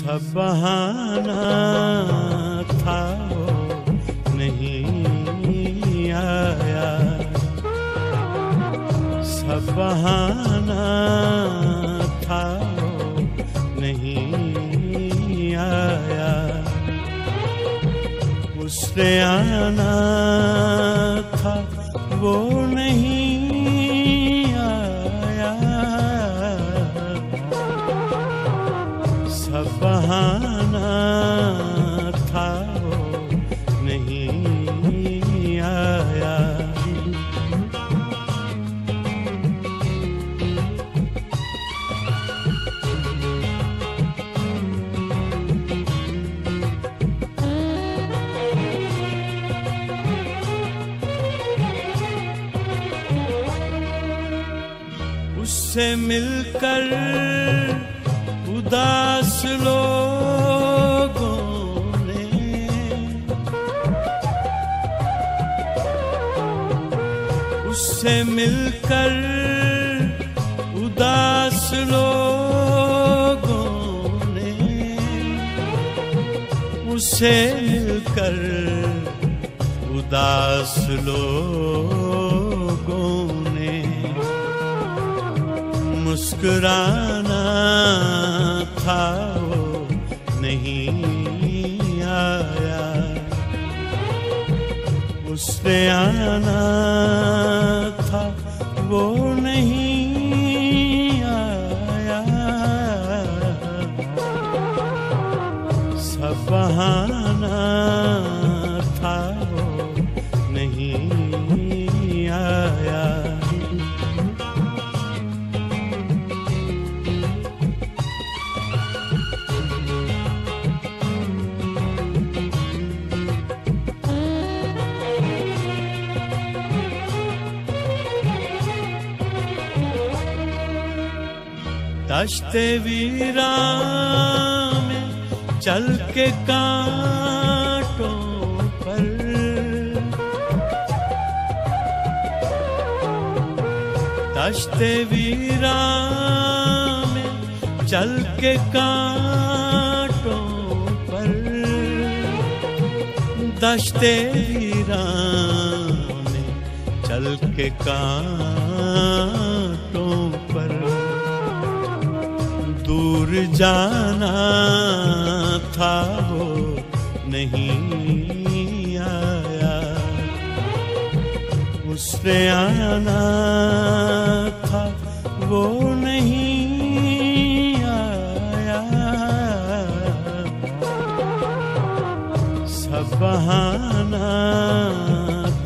सब बहाना था वो नहीं आया, सब बहाना था वो नहीं आया, उसने आना था वो नहीं आया, सब बहाना था वो नहीं आया। उससे मिलकर उदास लोगों ने, उससे मिलकर उदास लोगों ने, उससे मिलकर उदास लोगों ने मुस्कुराना था वो नहीं आया, उसने आना था वो नहीं आया, सब बहाना था वो नहीं आया। दश्ते वीरान में चल के कांटों पर, दश्ते वीरान में चल के कांटों पर, दश्ते वीरान में चल के कांटों पर दूर जाना था वो नहीं आया, उसने आना था वो नहीं आया, सब बहाना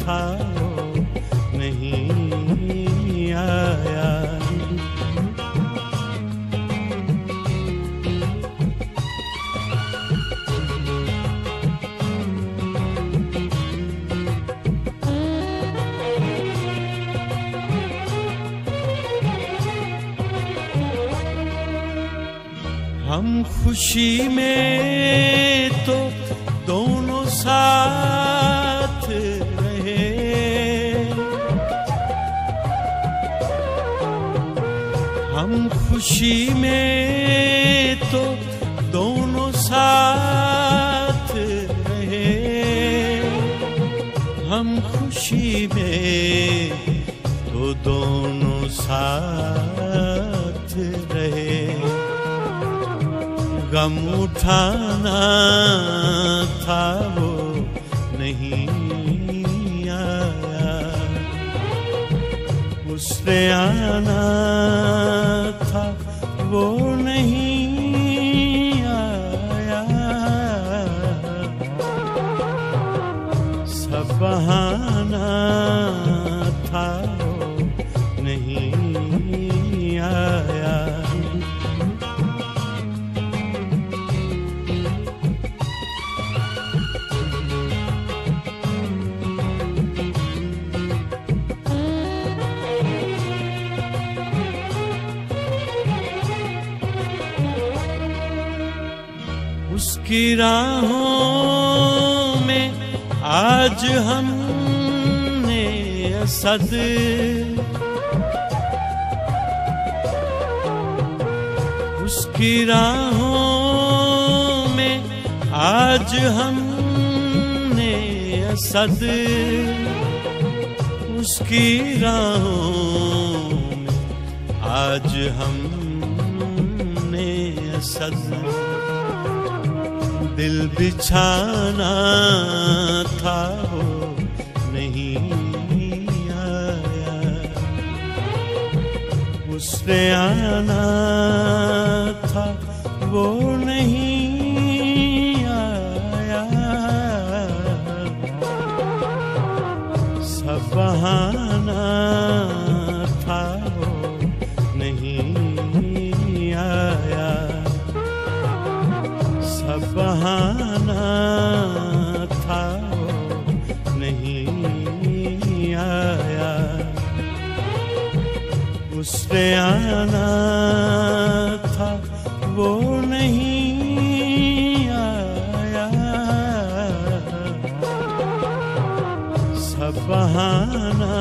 था वो नहीं आया। हम खुशी में तो दोनों साथ रहे, हम खुशी में तो दोनों साथ रहे, हम खुशी में तो दोनों साथ रहे, गम उठाना था वो नहीं आया, उसने आना था वो नहीं आया, सब बहाना था वो नहीं आया। उसकी राहों में आज हमने असद, उसकी राहों आज हमने असद उसकी राहों में, आज हमने असद दिल बिछाना था वो नहीं आया, उसने आना था वो नहीं आया, सब बहाना था वो नहीं आया, सब बहाना था वो नहीं आया, उसने आना था वो नहीं आया, सब बहाना